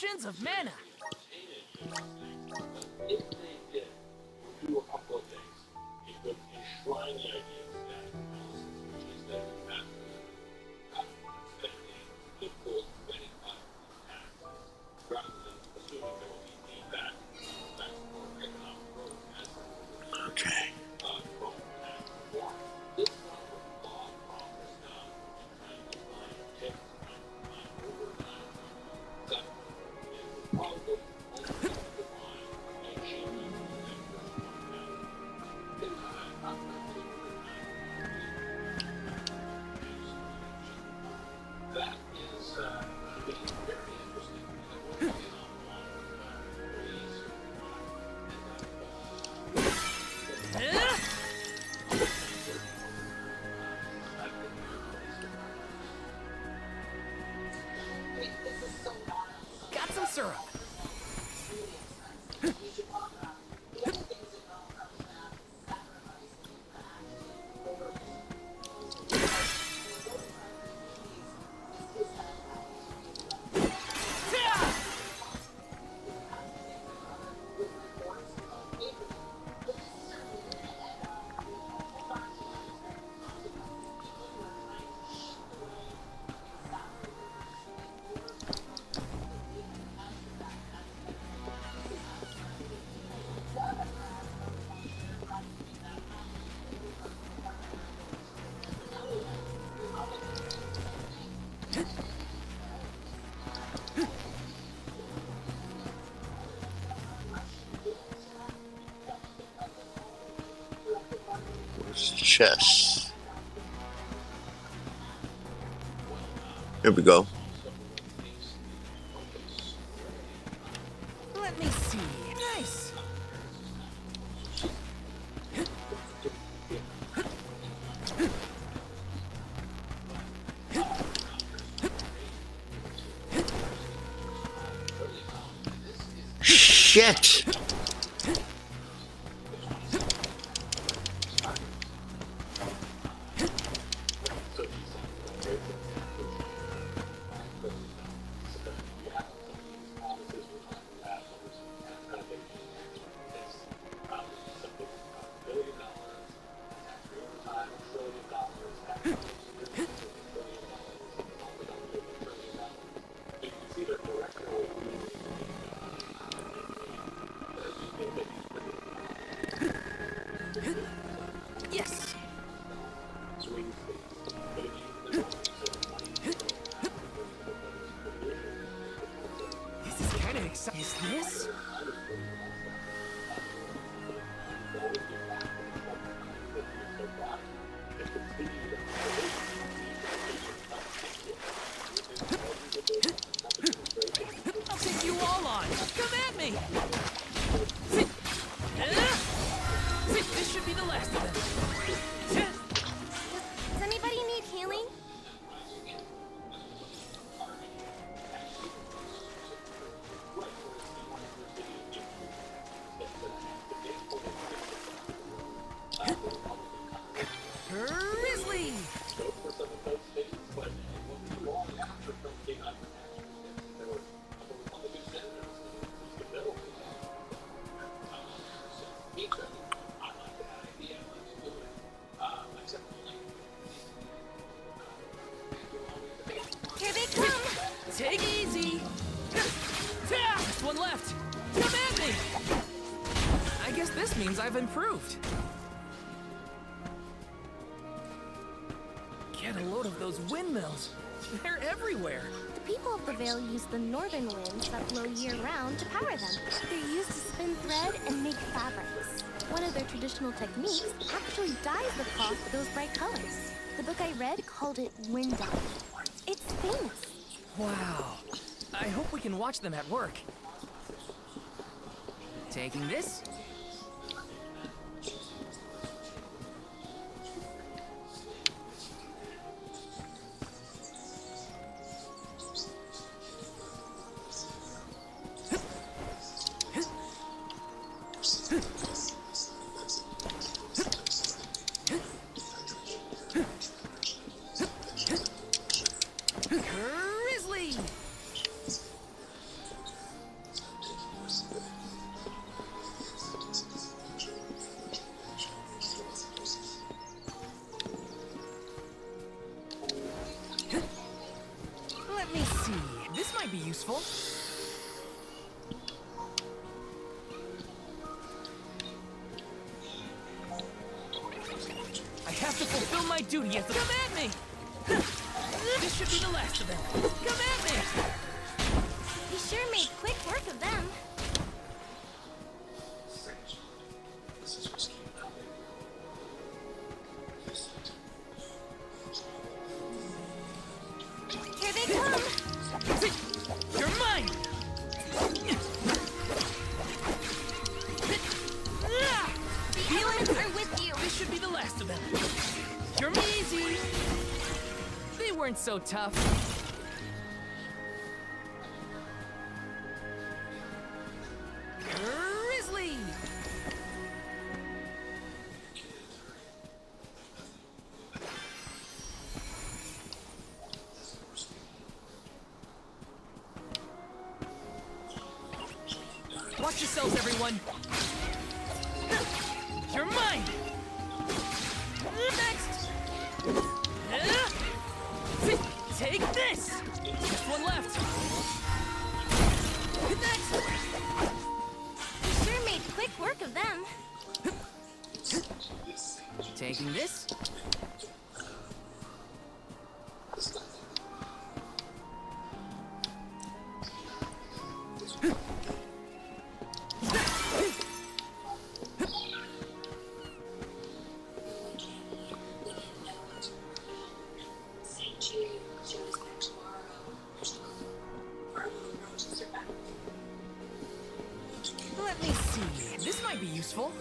visions of mana. If they did, we'll do a couple of things. It would enshrine the idea that which is that you have spending equal to any kind of taxes, rather than assuming there will be feedback for economic growth as Okay. from tax reform. This one with law progress done, trying to find tips, trying to find overtime, etc. It would probably only define a change in that is very interesting. Got some syrup. Where's the chest? Here we go. Let me see. Nice. Shit! Yes. This is kind of exciting. Is this? I'll take you all on. Come at me. This should be the last of them. Does anybody need healing? Grizzly! Here they come! Take it easy. Just one left. Come at me. I guess this means I've improved. Get a load of those windmills. They're everywhere. The people of the Vale use the northern winds that blow year-round to power them. They're used to spin thread and make fabrics. One of their traditional techniques actually dyes the cloth those bright colors. The book I read called it wind dye. It's famous. Wow. I hope we can watch them at work. Taking this. Grizzly! might be useful. I have to fulfill my duty as the— Come at me! This should be the last of them. Come at me! We sure made quick work of them. Here they come! You're mine! The elements are with you! This should be the last of them. You're easy! They weren't so tough. Grizzly! Watch yourselves, everyone! You're mine! Next! Take this! Just one left! Next! We sure made quick work of them. Taking this? Let me see. This might be useful.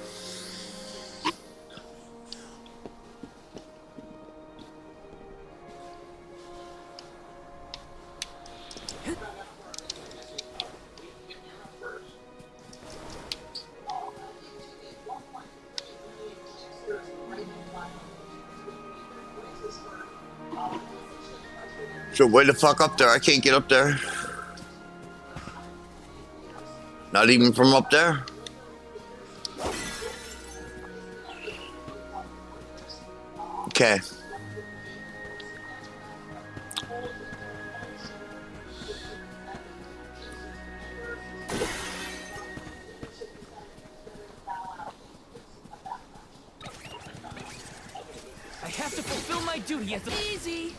So way the fuck up there? I can't get up there. Not even from up there. Okay. I have to fulfill my duty as the— Easy!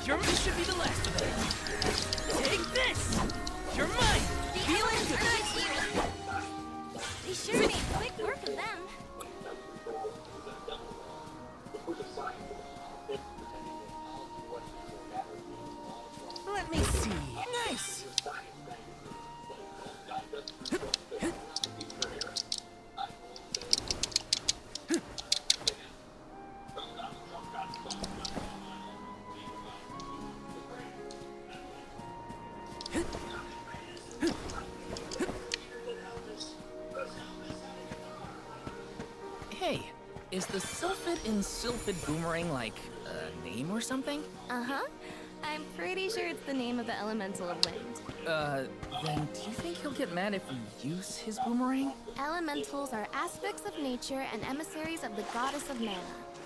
This should be the last of them. Take this! You're mine! Feeling good! We sure made quick work of them. Let me see. Nice! Hey, is the Sylphid in Sylphid Boomerang like a name or something? Uh-huh. I'm pretty sure it's the name of the elemental of wind. Then do you think he'll get mad if we use his boomerang? Elementals are aspects of nature and emissaries of the goddess of mana.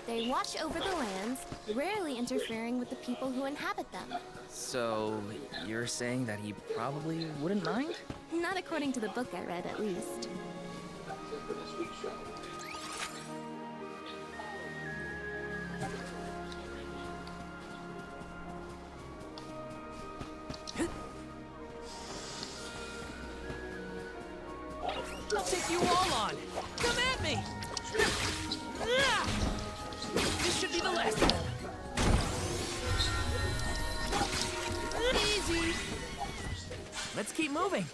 They watch over the lands, rarely interfering with the people who inhabit them. So, you're saying that he probably wouldn't mind? Not according to the book I read, at least. I'll take you all on! Come at me! This should be the last of them. Easy! Let's keep moving.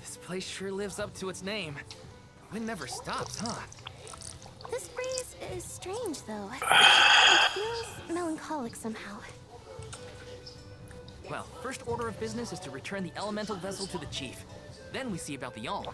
This place sure lives up to its name. Wind never stops, huh? This breeze is strange, though. It feels melancholic somehow. Well, first order of business is to return the elemental vessel to the chief. Then we see about the Yalm.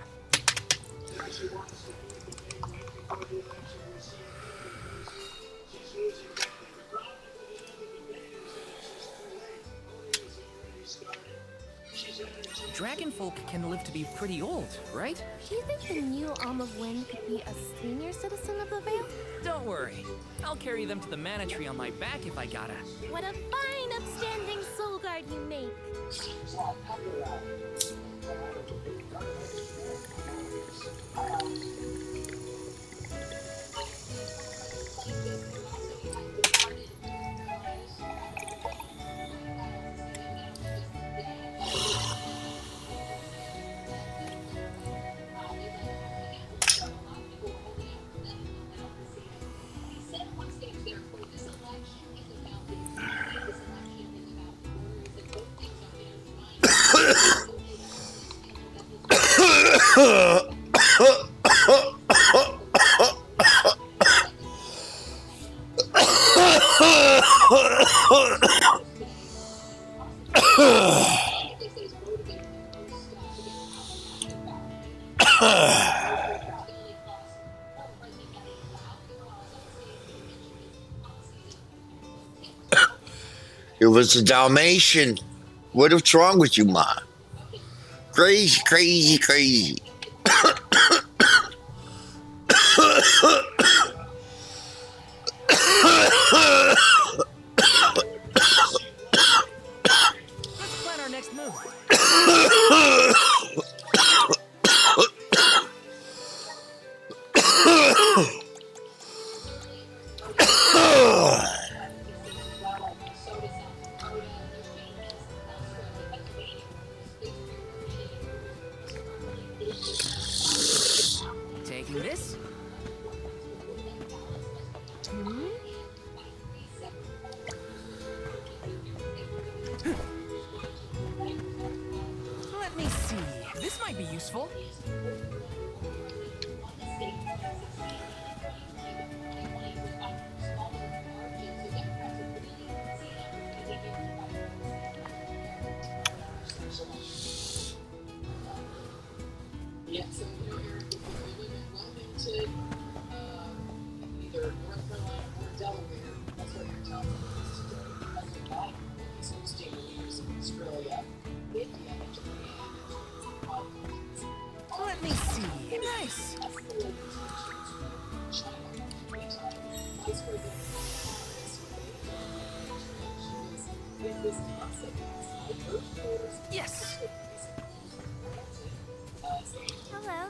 dragonfolk can live to be pretty old, right? Do you think the new Alm of Wind could be a senior citizen of the Vale? Don't worry. I'll carry them to the mana tree on my back if I gotta. What a fine, upstanding soul guard you make! It was a Dalmatian. What's wrong with you, Ma? Crazy, crazy, crazy. Let's plan our next move. Taking this? Let me see. This might be useful. Yeah, so Eric, if you live in Wilmington, either North Carolina or Delaware, that's what you're telling me is today. That's a lot of these hosting leaders in Australia, India, Japan, Let me see. Nice. China, anytime. That's where the with this concept, the first players, Yes. Hello.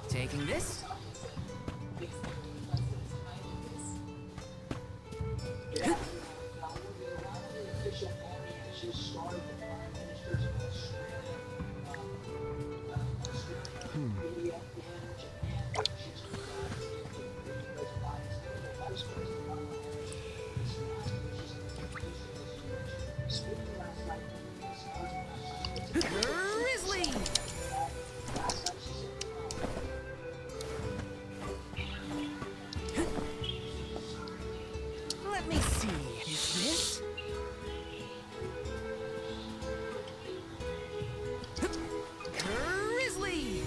Taking this? Grizzly! Let me see. Is this? Grizzly!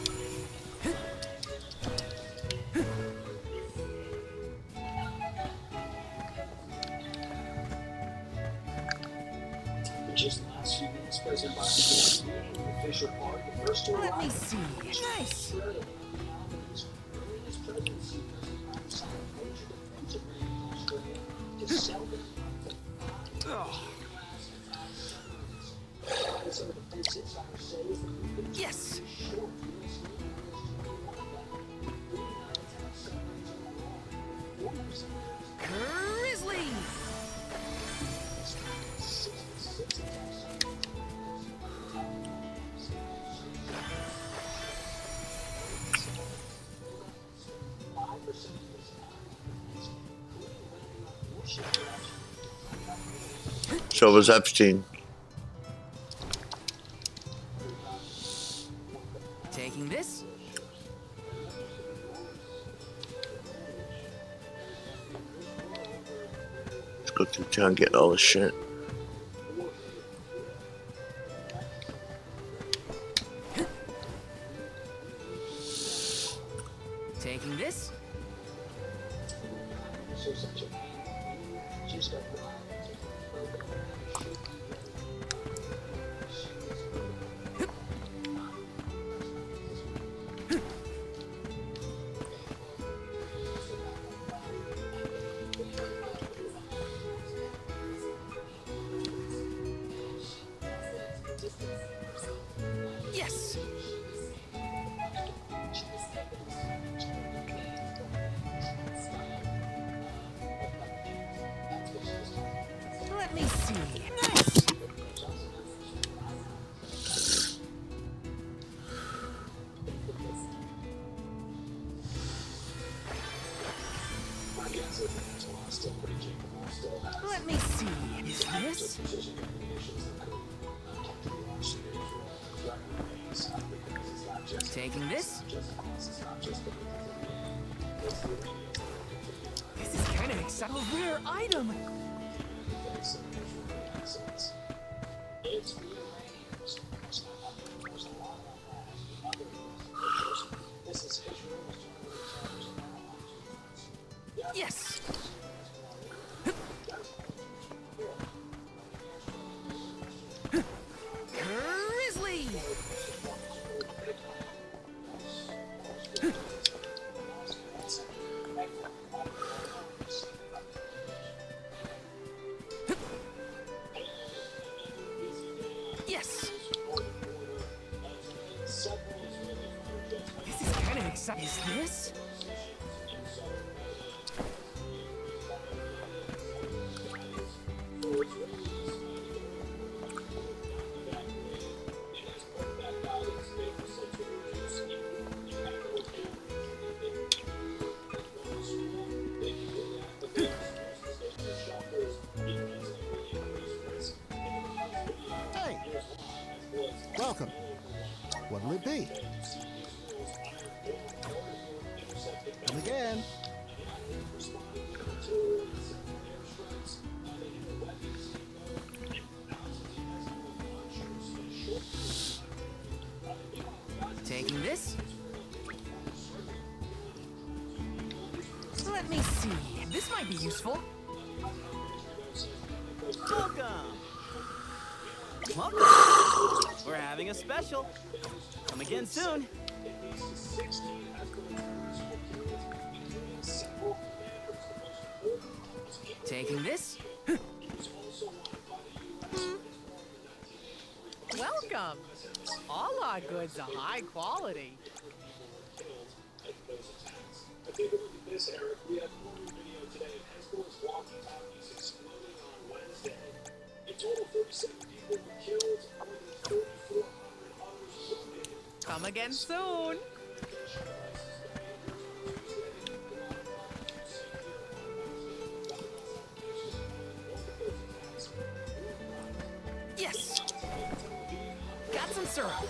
Just the last few minutes, President Biden the official part, the first to Let me arrive. see. Nice. Incredible. During his presidency, President Biden signed a major defense agreement with Australia to sell them Oh, some of the defense insiders say is that we could yes. short US Grizzly! So was Epstein. Taking this? Let's go through town, get all this shit. Taking this? So such a Yes! Let me see. Nice! Let me see. Is this? Taking this? This is kind of exciting. A rare item! Yes! Grizzly! Yes! This is kind of exciting. Is this? Hey! Welcome. What'll it be? And again. Taking this? Let me see. This might be useful. Welcome! Welcome! We're having a special. Come again soon. Taking this? Welcome! All our goods are high quality. Take a look at this, Eric. We have more new video today of Hezbollah's walkie-talkies exploding on Wednesday. In total, 37 people were killed, more than 3,400 others wounded. Come again soon. Yes! Got some syrup.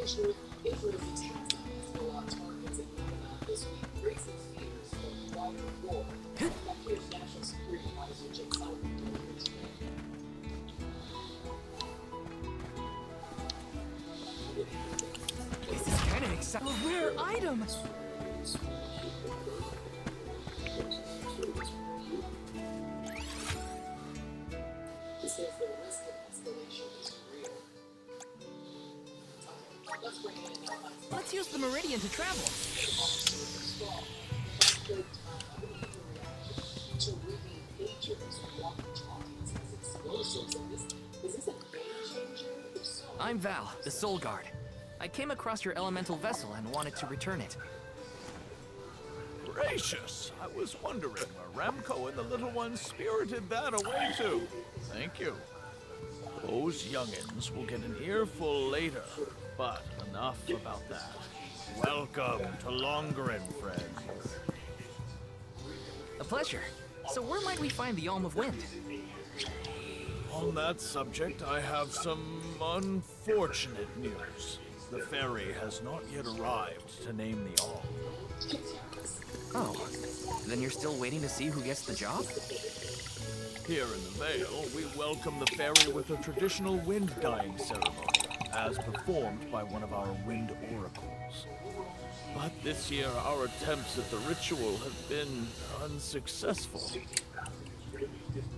Israel's attack on Hezbollah targets in Lebanon this week raises fears for a wider war. That here's National Security Advisor Jake Sullivan earlier today. This is kind of exciting. A rare item! He says the risk of escalation is real. Let's bring in Let's use the Meridian to travel. to reading pagers, walkie-talkies as explosives. And is this a game changer? If so, I'm Val, the Soul Guard. I came across your elemental vessel and wanted to return it. Gracious! I was wondering where Remco and the little ones spirited that away to. Thank you. Those youngins will get an earful later, but enough about that. Welcome to Longerin, friends. A pleasure. So where might we find the Alm of Wind? On that subject, I have some unfortunate news. The ferry has not yet arrived to name the Alm. Oh, then you're still waiting to see who gets the job? Here in the Vale, we welcome the fairy with a traditional wind-dyeing ceremony, as performed by one of our wind oracles. But this year, our attempts at the ritual have been unsuccessful.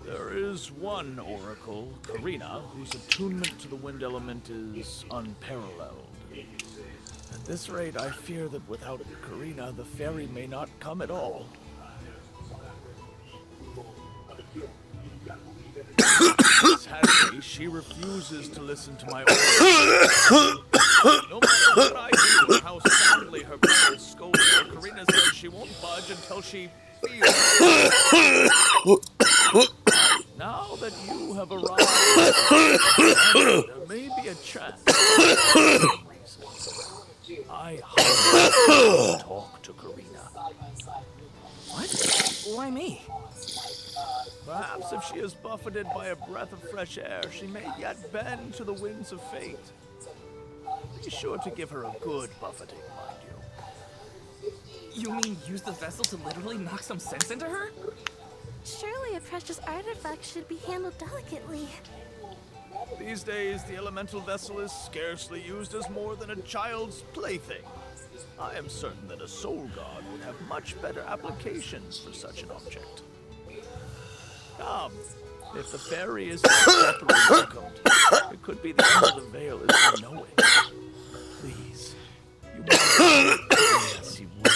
There is one oracle, Karina, whose attunement to the wind element is unparalleled. At this rate, I fear that without Karina, the fairy may not come at all. Sadly, she refuses to listen to my orders. No matter what I do or how soundly her people scold her, Karina says she won't budge until she feels it. Now that you have arrived, there may be a chance. I humbly talk to Karina. What? Why me? Perhaps if she is buffeted by a breath of fresh air, she may yet bend to the winds of fate. Be sure to give her a good buffeting, mind you. You mean use the vessel to literally knock some sense into her? Surely a precious artifact should be handled delicately. These days, the elemental vessel is scarcely used as more than a child's plaything. I am certain that a soul god would have much better applications for such an object. Come, if the fairy is properly welcomed, it could be the end of the Vale as we know it. Please, you must. Yes, you will.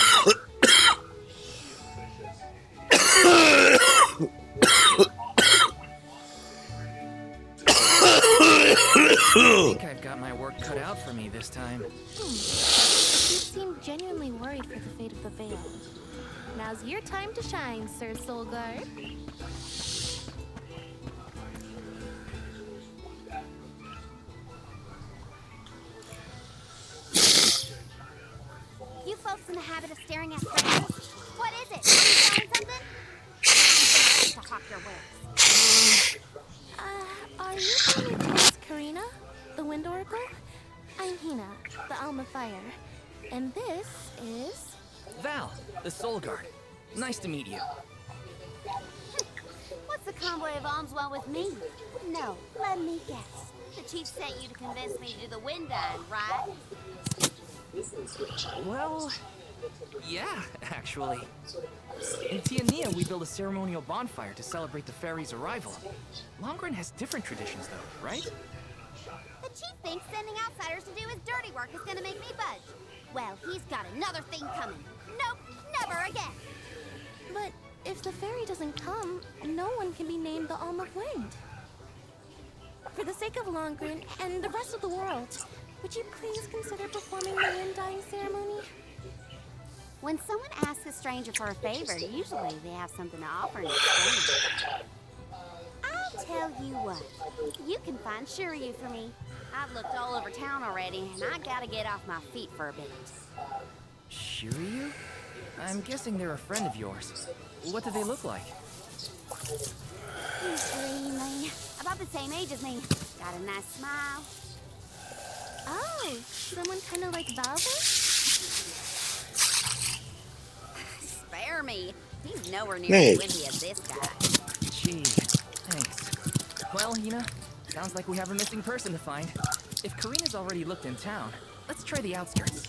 I think I've got my work cut out for me this time. You seem genuinely worried for the fate of the Vale. Now's your time to shine, Sir Soulguard. You folks in the habit of staring at strangers? What is it? Are you selling something? To hawk your wares. Are you trying to tell us Karina, the Wind Oracle? I'm Hina, the Alma Fire. And this is... Val, the Soul Guard. Nice to meet you. What's the convoy of alms want with me? No, let me guess. The chief sent you to convince me to do the wind dyeing, right? Well, yeah, actually. In Tiania, we built a ceremonial bonfire to celebrate the fairy's arrival. Longren has different traditions, though, right? The chief thinks sending outsiders to do his dirty work is gonna make me budge. Well, he's got another thing coming. Nope, never again. But if the fairy doesn't come, no one can be named the Alm of Wind. For the sake of Longren and the rest of the world, would you please consider performing the wind dyeing ceremony? When someone asks a stranger for a favor, usually they have something to offer in exchange. I'll tell you what, you can find Shiryu for me. I've looked all over town already, and I gotta get off my feet for a bit. Shiryu? I'm guessing they're a friend of yours. What do they look like? He's dreamy. About the same age as me. Got a nice smile. Oh, someone kind of like Baldurs? Spare me. He's nowhere near Hey. as witty as this guy. Gee, thanks. Well, Hina, sounds like we have a missing person to find. If Karina's already looked in town, let's try the outskirts.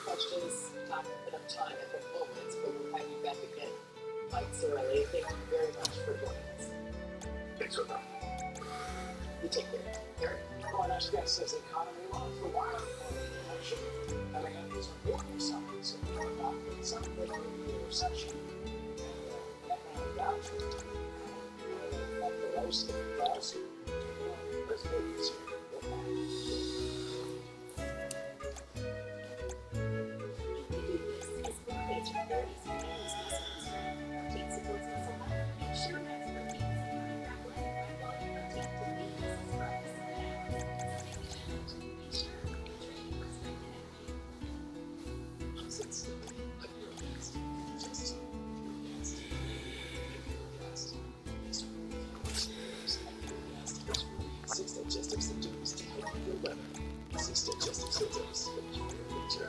Questions, not enough time at the moment, but we'll have you back again quite thoroughly. Thank you very much for joining us. Thanks for coming. You take care. Eric? Oh, and our guest says economy law for wire connection. Coming up is important something, so we're about some of the reception. And voucher. Like the most of the guys who, let's go easier. It's very easy. symptoms of winter.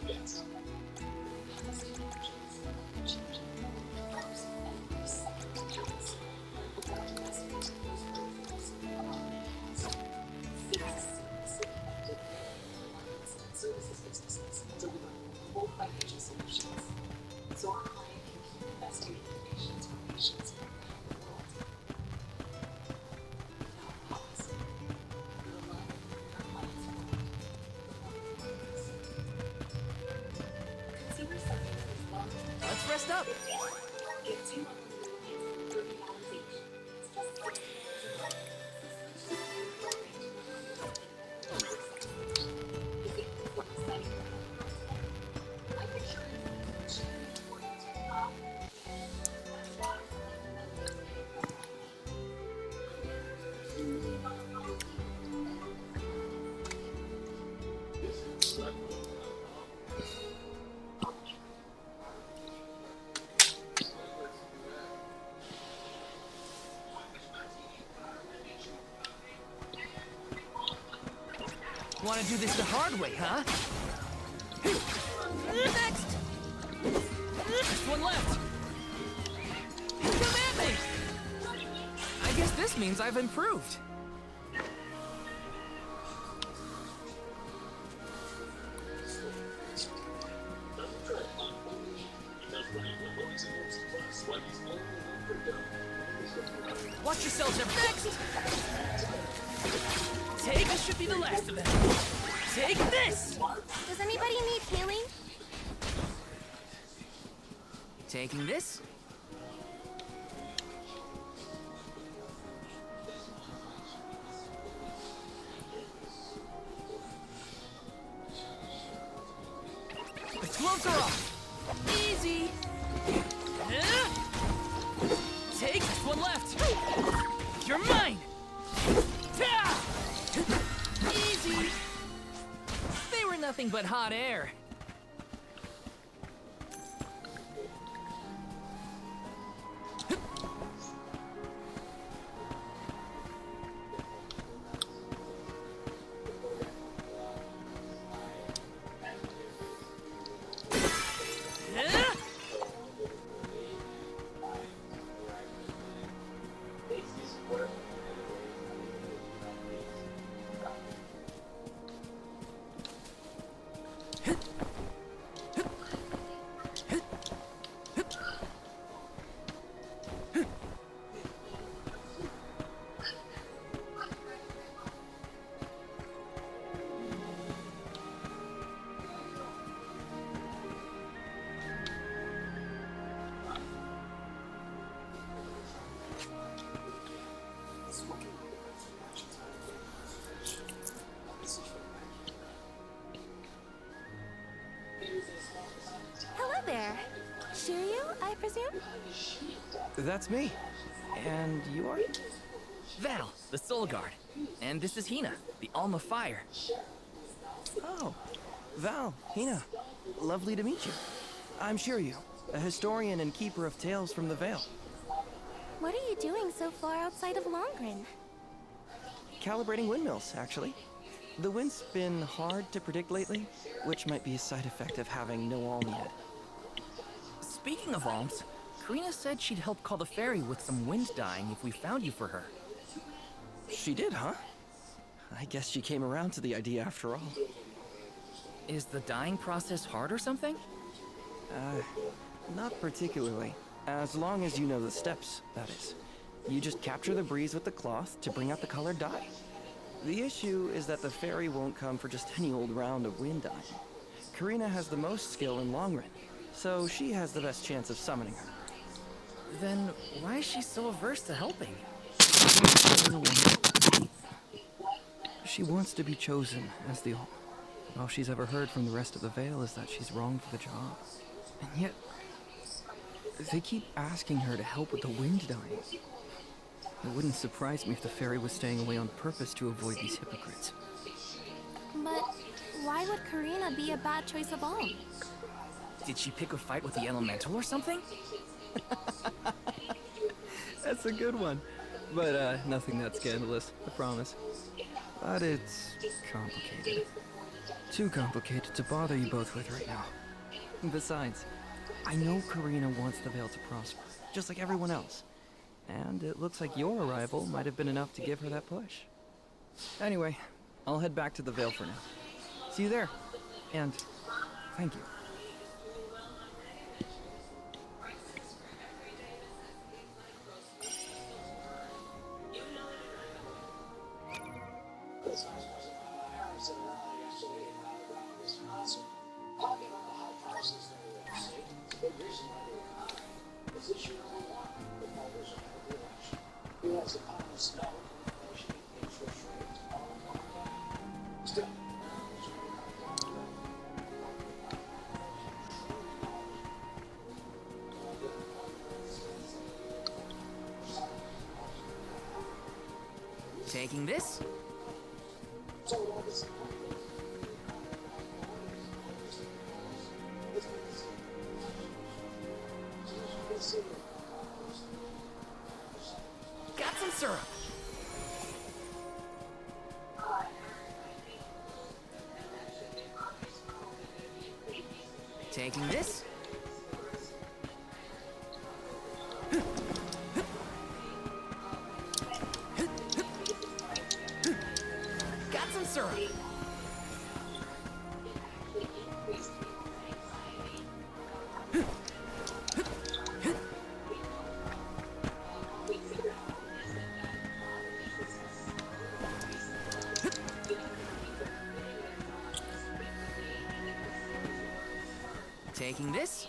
Yes. Services businesses deliver full financial solutions. So our client can keep investing in innovations for patients around the world. Without pause. Your love, our clients' world. Consumer supplements is long. Let's rest up. Get 2 monthly Reliance for $30 each. It's just $6 a month. Want to do this the hard way, huh? Next! Just one left. Come at me! I guess this means I've improved. Watch yourselves there. Next! Take this should be the last of them. Take this! Does anybody need healing? Taking this. The gloves are off. Easy. Take this one left. You're mine. Easy. They were nothing but hot air. Hello there. Shiryu, I presume? That's me. And you are? Val, the Soul Guard. And this is Hina, the Alma Fire. Oh, Val, Hina. Lovely to meet you. I'm Shiryu, a historian and keeper of tales from the Vale. What are you doing so far outside of Longren? Calibrating windmills, actually. The wind's been hard to predict lately, which might be a side effect of having no alm yet. Speaking of alms, Karina said she'd help call the fairy with some wind dyeing if we found you for her. She did, huh? I guess she came around to the idea after all. Is the dyeing process hard or something? Not particularly. As long as you know the steps, that is. You just capture the breeze with the cloth to bring out the colored dye. The issue is that the fairy won't come for just any old round of wind dyeing. Karina has the most skill in Longren, so she has the best chance of summoning her. Then why is she so averse to helping? She wants to be chosen as the All. All she's ever heard from the rest of the Vale is that she's wrong for the job. And yet, they keep asking her to help with the wind dyeing. It wouldn't surprise me if the fairy was staying away on purpose to avoid these hypocrites. But why would Karina be a bad choice of all? Did she pick a fight with the elemental or something? That's a good one. But nothing that scandalous, I promise. But it's complicated. too complicated to bother you both with right now. Besides, I know Karina wants the Veil to prosper, just like everyone else. And it looks like your arrival might have been enough to give her that push. Anyway, I'll head back to the Veil for now. See you there. And thank you. Taking this? Got some syrup. Taking this? Got some syrup. Taking this?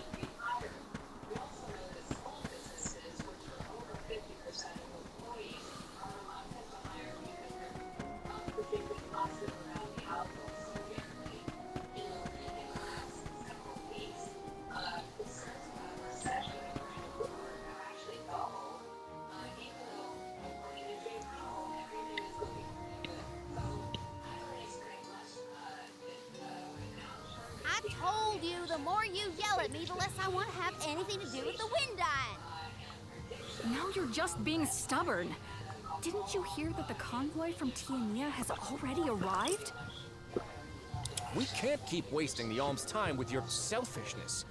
I told you, the more you yell at me, the less I want to have anything to do with the wind dying. Now you're just being stubborn. Didn't you hear that the convoy from Tiania has already arrived? We can't keep wasting the Alm's time with your selfishness.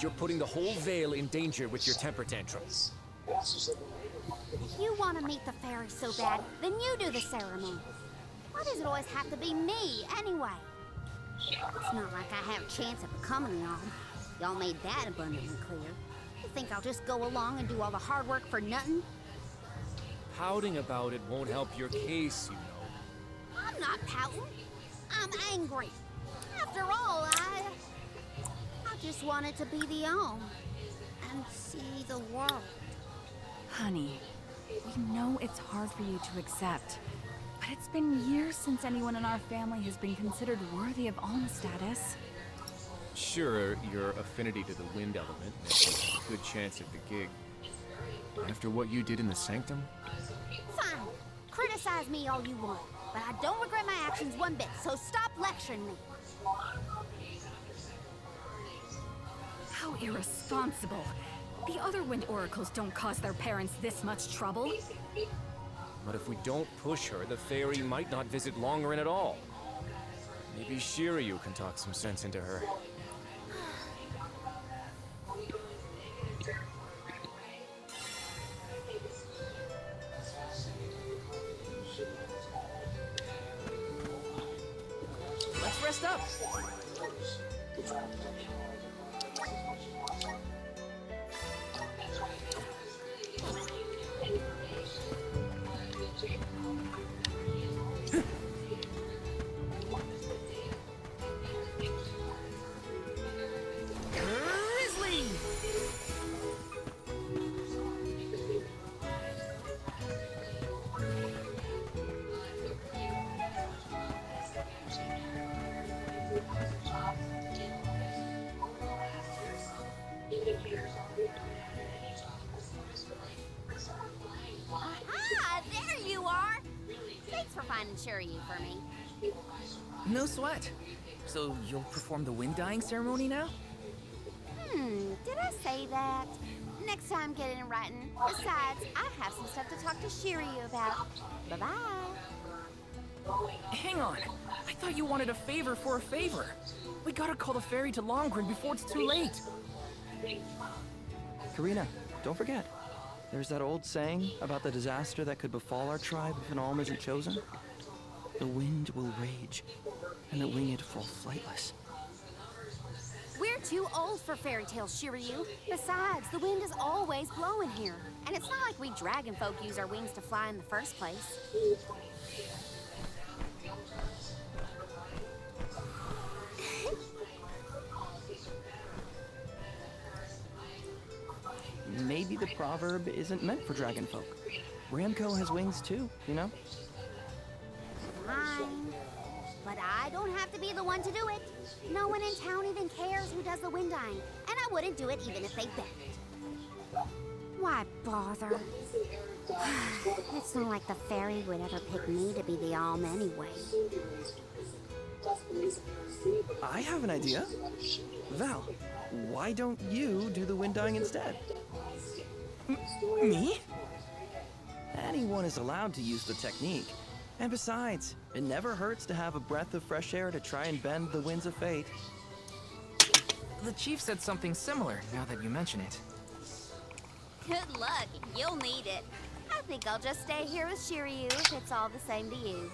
You're putting the whole Vale in danger with your temper tantrums. If you want to meet the fairy so bad, then you do the ceremony. Why does it always have to be me, anyway? It's not like I have a chance of becoming the Alm. Y'all made that abundantly clear. You think I'll just go along and do all the hard work for nothing? Pouting about it won't help your case, you know. I'm not pouting. I'm angry. After all, I just wanted to be the Alm and see the world. Honey, we know it's hard for you to accept, but it's been years since anyone in our family has been considered worthy of Alm status. Sure, your affinity to the wind element makes a good chance at the gig. After what you did in the Sanctum? Fine. Criticize me all you want, but I don't regret my actions one bit, so stop lecturing me. How irresponsible. The other wind oracles don't cause their parents this much trouble. But if we don't push her, the fairy might not visit Longerin at all. Maybe Shiryu can talk some sense into her. Let's rest up. Grizzly! Aha! There you are! Thanks for finding Shiryu for me. No sweat. So you'll perform the wind dyeing ceremony now? Did I say that? Next time, get it in writing. Besides, I have some stuff to talk to Shiryu about. Bye-bye. Hang on. I thought you wanted a favor for a favor. We gotta call the ferry to Longren before it's too late. Karina, don't forget. There's that old saying about the disaster that could befall our tribe if an alm isn't chosen. The wind will rage, and the winged fall flightless. We're too old for fairy tales, Shiryu. Besides, the wind is always blowing here. And it's not like we dragon folk use our wings to fly in the first place. Maybe the proverb isn't meant for dragon folk. Ramco has wings too, you know? Fine. But I don't have to be the one to do it. No one in town even cares who does the wind dying, and I wouldn't do it even if they begged. Why bother? It's not like the fairy would ever pick me to be the alm anyway. I have an idea. Val, why don't you do the wind dying instead? Me? Anyone is allowed to use the technique. And besides, it never hurts to have a breath of fresh air to try and bend the winds of fate. The chief said something similar, now that you mention it. Good luck. You'll need it. I think I'll just stay here with Shiryu if it's all the same to you.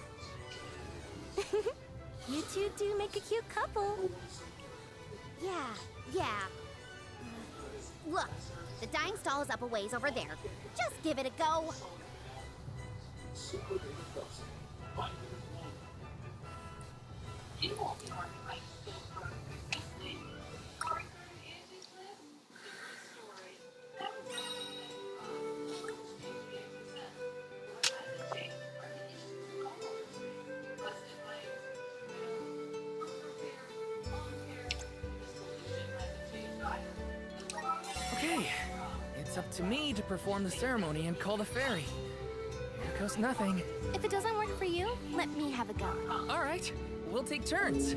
You two do make a cute couple. Yeah. Look, the dying stall is up a ways over there. Just give it a go. Okay, it's up to me to perform the ceremony and call the fairy. Here goes nothing. If it doesn't work for you, let me have a go. All right, we'll take turns.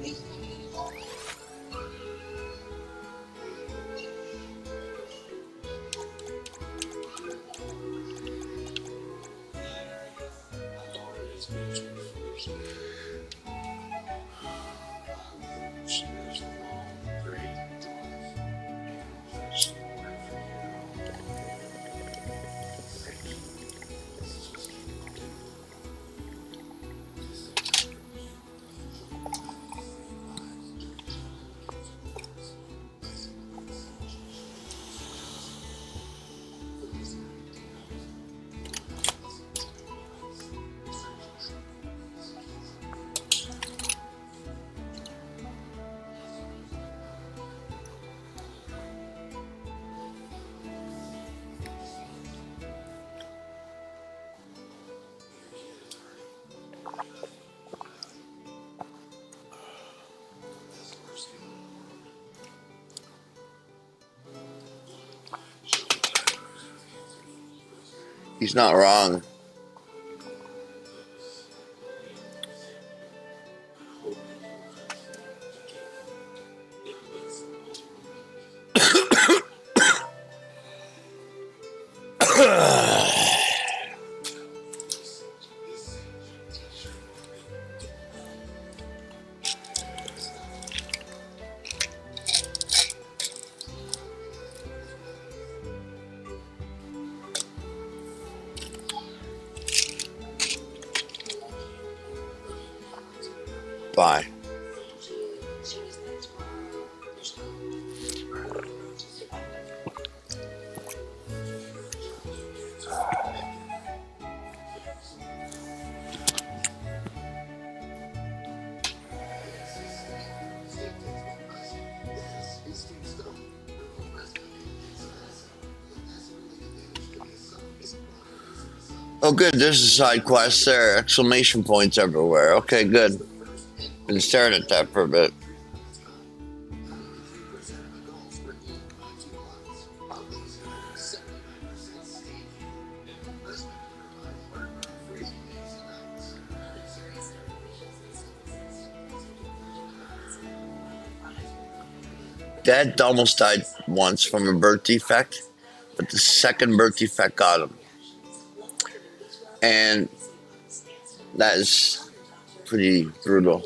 He's not wrong. Bye. Oh, good. There's a side quest there. Exclamation points everywhere. Okay, good. Been staring at that for a bit. Dad almost died once from a birth defect, but the second birth defect got him. And that is pretty brutal.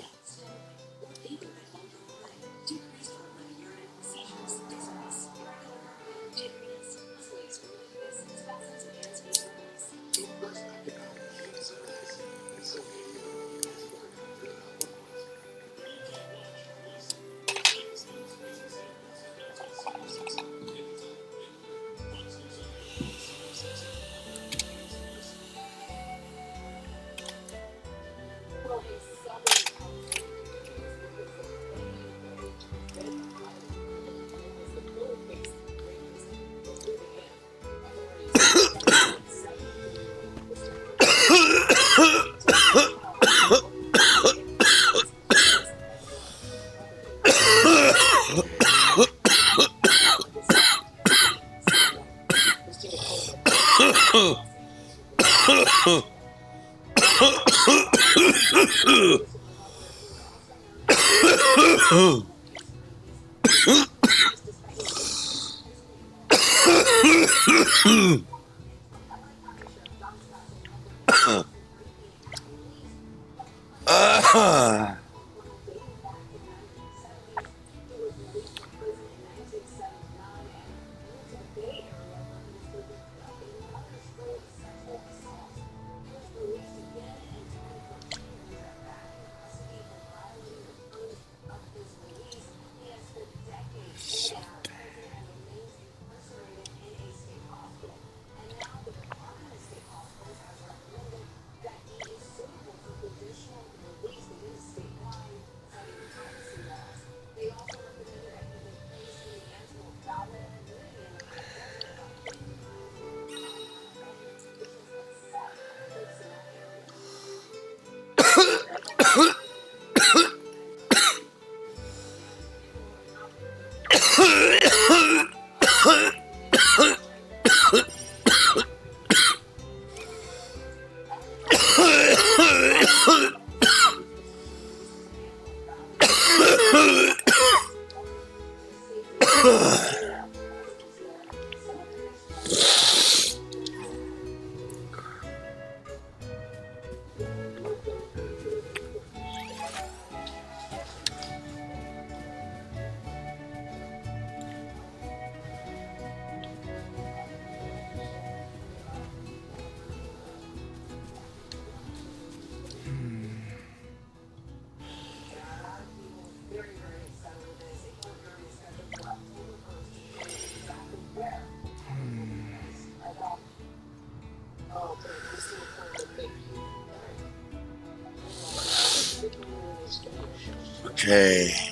Okay.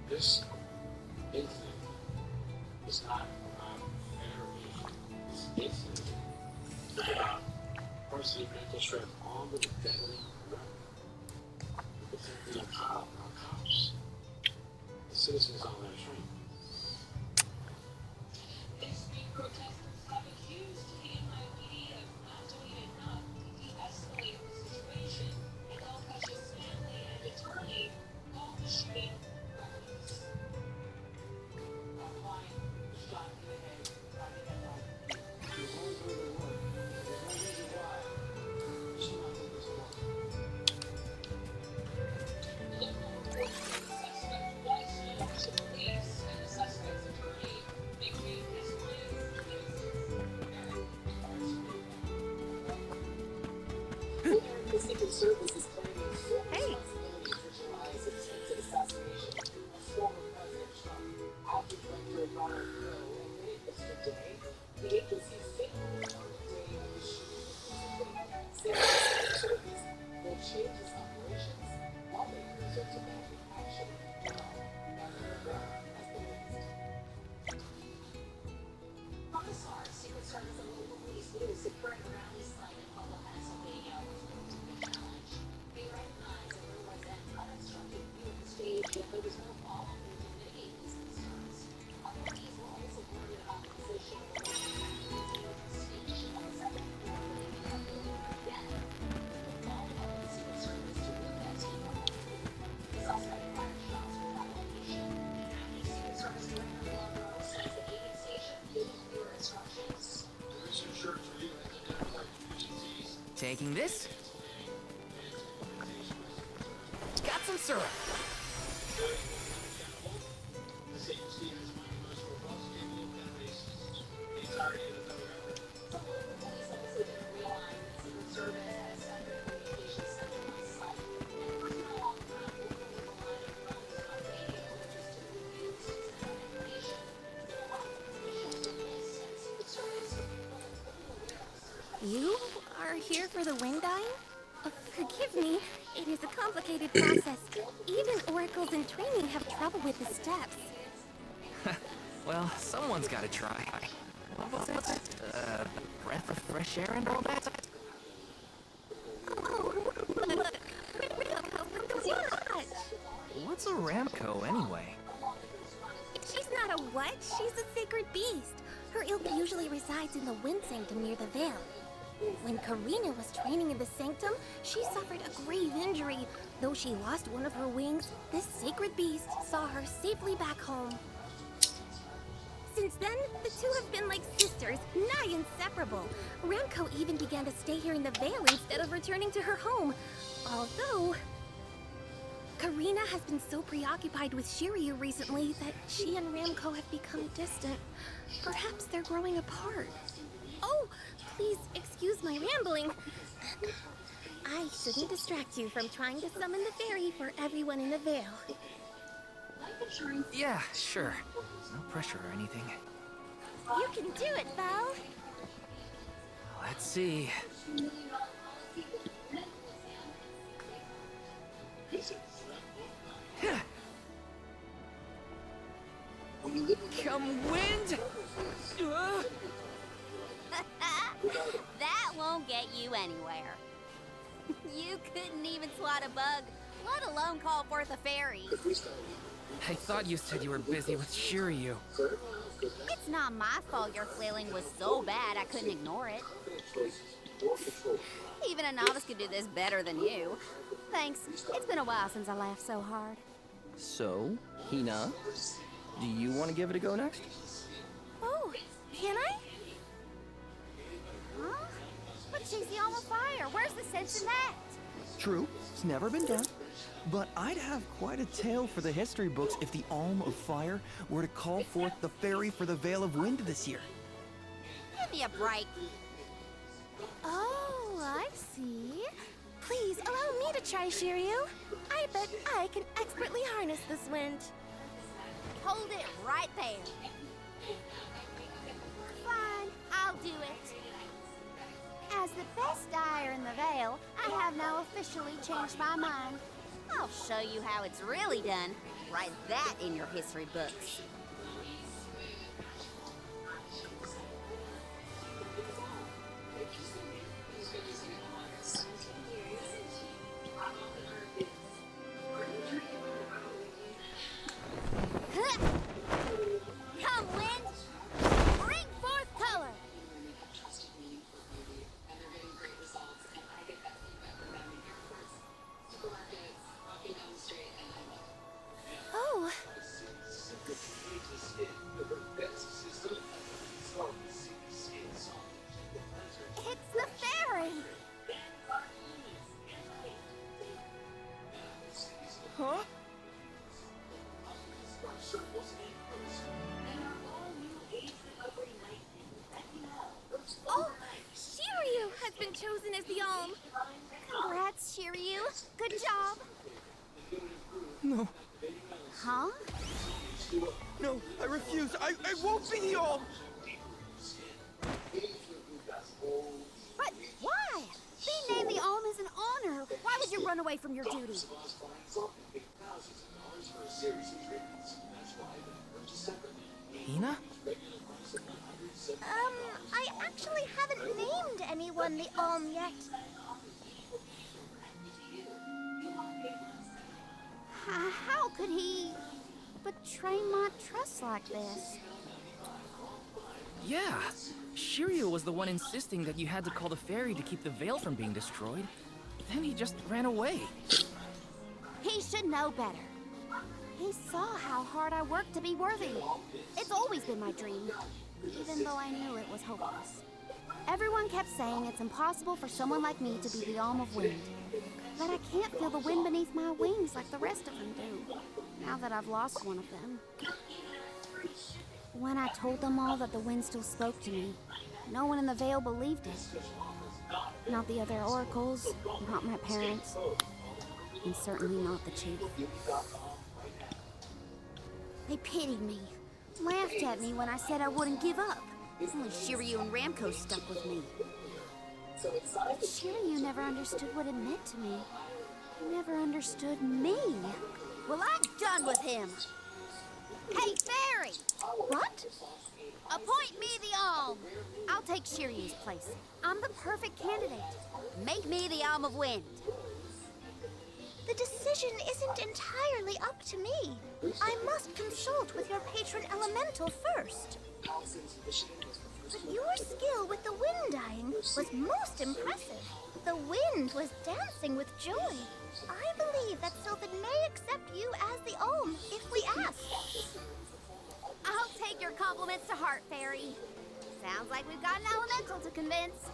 This incident is not about narration. This incident is about personal mental strength armed with a deadly weapon. Protecting our cops. The citizens on that train. Taking this. Got some syrup. You are here for the wind dyeing? Forgive me, it is a complicated process. Even oracles in training have trouble with the steps. Well, someone's gotta try. What was it? Breath of fresh air and all that? Oh, look. What's a Ramco anyway? She's not a what? She's a sacred beast. Her ilk usually resides in the wind sanctum near the veil. When Karina was training in the sanctum, she suffered a grave injury. Though she lost one of her wings, this sacred beast saw her safely back home. Since then, the two have been like sisters, nigh inseparable. Ramco even began to stay here in the Vale instead of returning to her home. Although, Karina has been so preoccupied with Shiryu recently that she and Ramco have become distant. Perhaps they're growing apart. Oh, please excuse my rambling. I shouldn't distract you from trying to summon the fairy for everyone in the Vale. Yeah, sure. No pressure or anything. You can do it, Val. Let's see. Come wind! That won't get you anywhere. You couldn't even swat a bug, let alone call forth a fairy. I thought you said you were busy with Shiryu. It's not my fault your flailing was so bad I couldn't ignore it. Even a novice could do this better than you. Thanks. It's been a while since I laughed so hard. So, Hina, do you want to give it a go next? Oh, can I? Huh? But she's the alma fire. Where's the sense in that? True, it's never been done. But I'd have quite a tale for the history books if the Alm of Fire were to call forth the fairy for the Veil of Wind this year. Give me a break. Oh, I see. Please allow me to try, Shiryu. I bet I can expertly harness this wind. Hold it right there. Fine, I'll do it. As the best dyer in the Vale, I have now officially changed my mind. I'll show you how it's really done. Write that in your history books. Come, wind! Bring forth color! Oh. It's the fairy! Huh? Oh, Shiryu has been chosen as the Alm. Congrats, Shiryu. Good job. No. Huh? No, I refuse. I won't be the Alm! But why? Being named the Alm is an honor. Why would you run away from your duty? Hina? I actually haven't named anyone the Alm yet. How could he betray my trust like this? Yeah. Shiryu was the one insisting that you had to call the fairy to keep the veil from being destroyed. Then he just ran away. He should know better. He saw how hard I worked to be worthy. It's always been my dream, even though I knew it was hopeless. Everyone kept saying it's impossible for someone like me to be the Alm of Wind. That I can't feel the wind beneath my wings like the rest of them do, now that I've lost one of them. When I told them all that the wind still spoke to me, no one in the Vale believed it. Not the other oracles, not my parents, and certainly not the chief. They pitied me, laughed at me when I said I wouldn't give up. Only Shiryu and Ramco stuck with me. But Shiryu never understood what it meant to me. He never understood me. Well, I'm done with him. Hey, Fairy! What? Appoint me the Alm. I'll take Shiryu's place. I'm the perfect candidate. Make me the Alm of Wind. The decision isn't entirely up to me. I must consult with your patron elemental first. But your skill with the wind dying was most impressive. The wind was dancing with joy. I believe that Sylvan may accept you as the Alm if we ask. I'll take your compliments to heart, Fairy. Sounds like we've got an elemental to convince.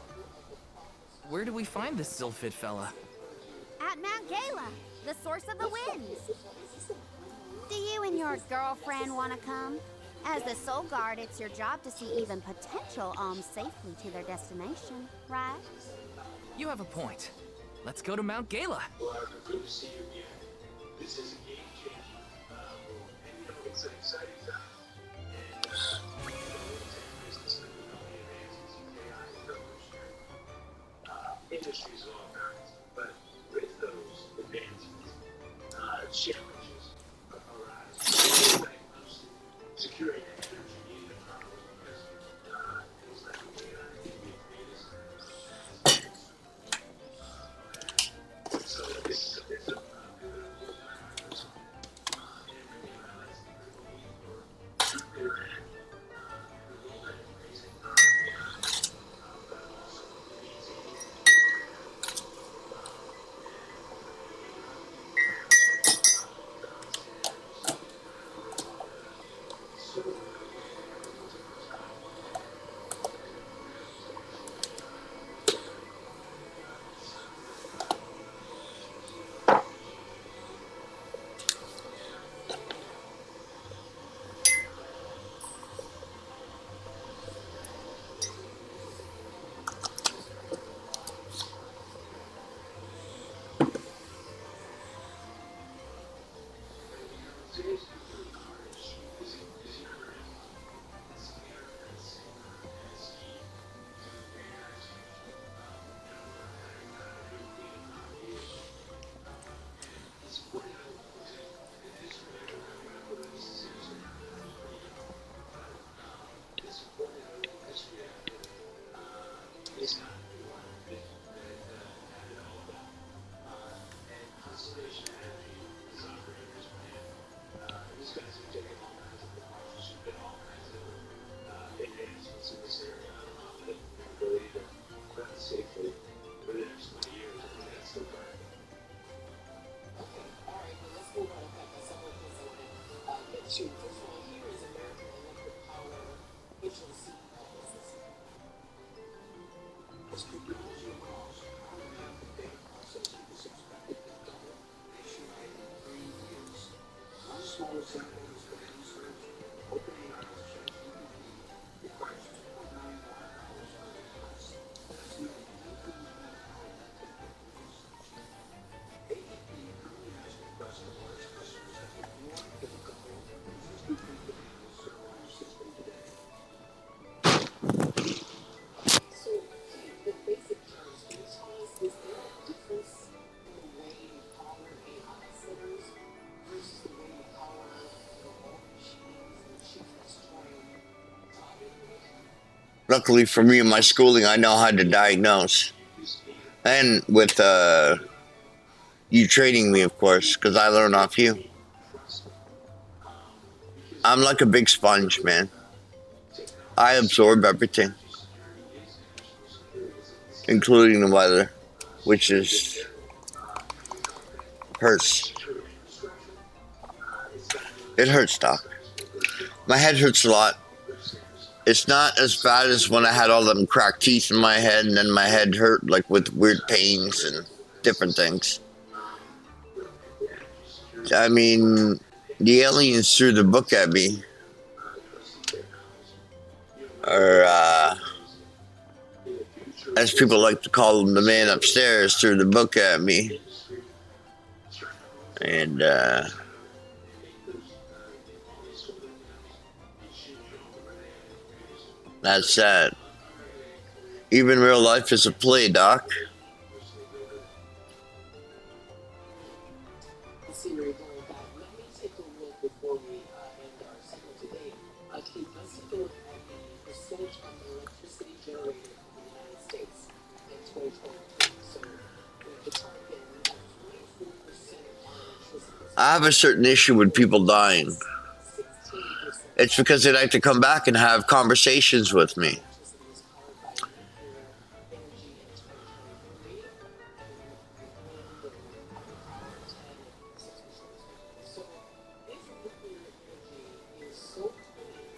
Where do we find this Sylphid fella? At Mount Gala, the source of the winds. Do you and your girlfriend want to come? As the Soul Guard, it's your job to see even potential alms safely to their destination, right? You have a point. Let's go to Mount Gala. Good to see you again. This is a game-changing move, and it's an exciting time. Industries of all kinds, but with those advancements, challenges arise. Securing energy needed because it's like so this is a Luckily for me and my schooling, I know how to diagnose. And with you training me, of course, because I learn off you. I'm like a big sponge, man. I absorb everything, including the weather, which is hurts. It hurts, Doc. My head hurts a lot. It's not as bad as when I had all them cracked teeth in my head and then my head hurt like with weird pains and different things. I mean, the aliens threw the book at me. Or, as people like to call him, the man upstairs threw the book at me. And, that's sad. Even real life is a play, Doc. Let's see where you're going with that. Let me take a look before we end our segment today. Keith, let's take a look at the percentage of electricity generated in the United States in 2023. So, with the target, we have 24% of our electricity. I have a certain issue with people dying. It's because they like to come back and have conversations with me.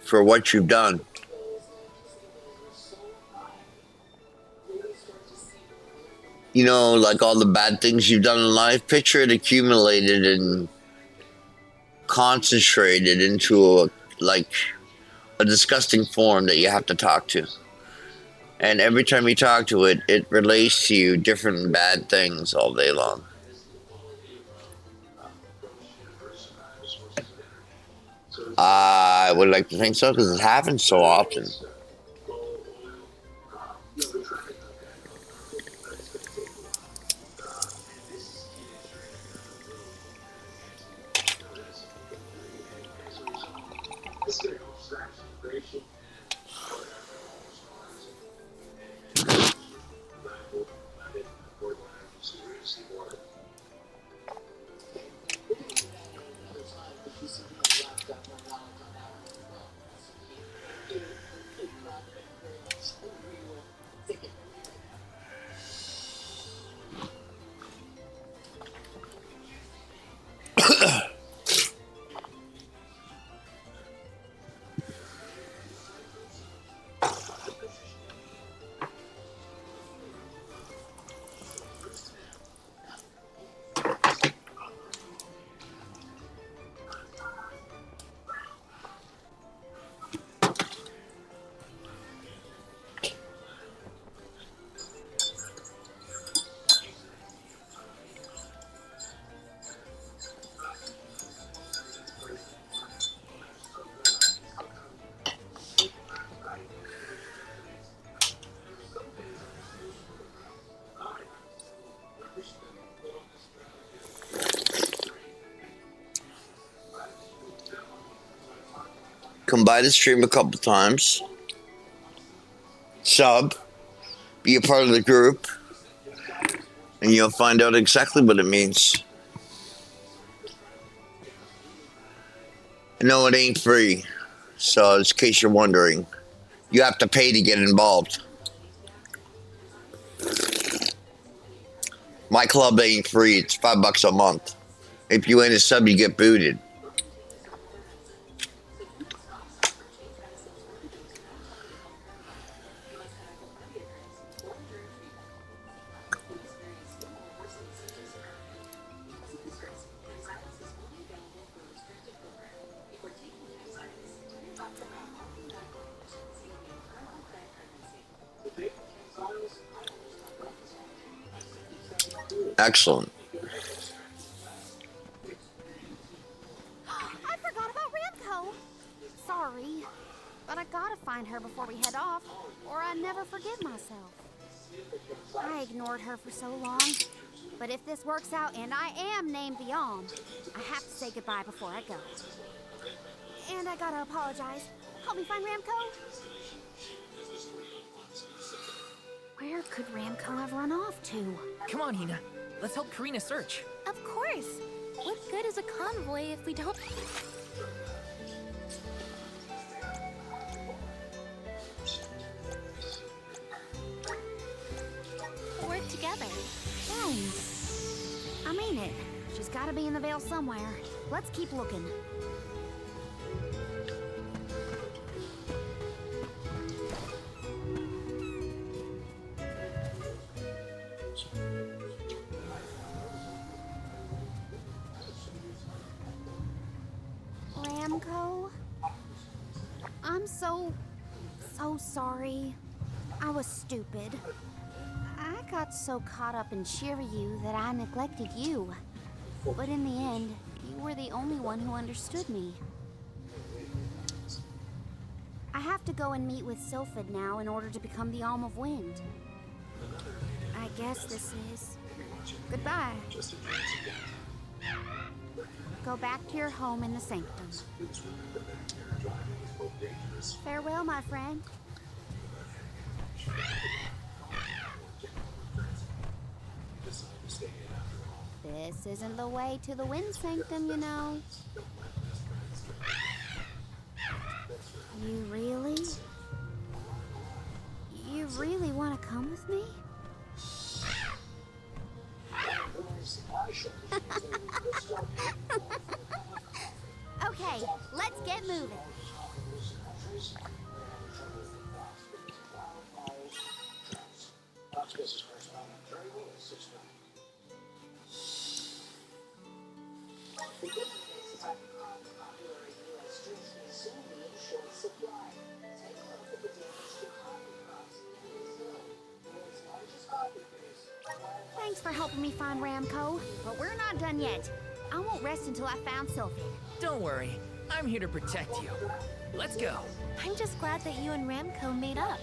For what you've done. You know, like all the bad things you've done in life, picture it accumulated and concentrated into a disgusting form that you have to talk to. And every time you talk to it, it relates to you different bad things all day long. I would like to think so because it happens so often. Come by the stream a couple times. Sub. Be a part of the group. And you'll find out exactly what it means. No, it ain't free. So, in case you're wondering, you have to pay to get involved. My club ain't free. It's $5 a month. If you ain't a sub, you get booted. Excellent. I forgot about Ramco. Sorry, but I gotta find her before we head off, or I never forgive myself. I ignored her for so long, but if this works out and I am named the Alm, I have to say goodbye before I go. And I gotta apologize. Help me find Ramco. Where could Ramco have run off to? Come on, Hina. Let's help Karina search. Of course. What good is a convoy if we don't... work together? Thanks. I mean it. She's gotta be in the Vale somewhere. Let's keep looking. Ramco. I'm so sorry. I was stupid. I got so caught up in Shiryu that I neglected you. But in the end, you were the only one who understood me. I have to go and meet with Sylphid now in order to become the Alm of Wind. I guess this is goodbye. Go back to your home in the Sanctum. Farewell, my friend. This isn't the way to the Wind Sanctum, you know. You really want to come with me? Okay, let's get moving. Thanks for helping me find Ramco, but we're not done yet. I won't rest until I found Sylphid. Don't worry, I'm here to protect you. Let's go. I'm just glad that you and Ramco made up.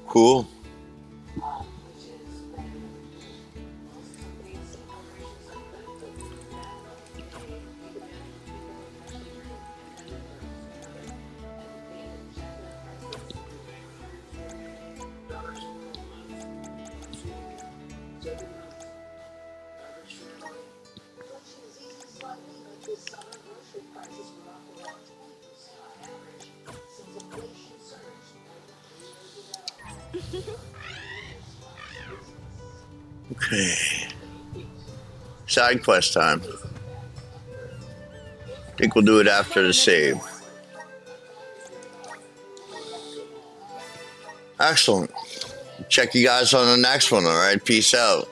Cool. Okay. Side quest time. I think we'll do it after the save. Excellent. Check you guys on the next one, alright? Peace out.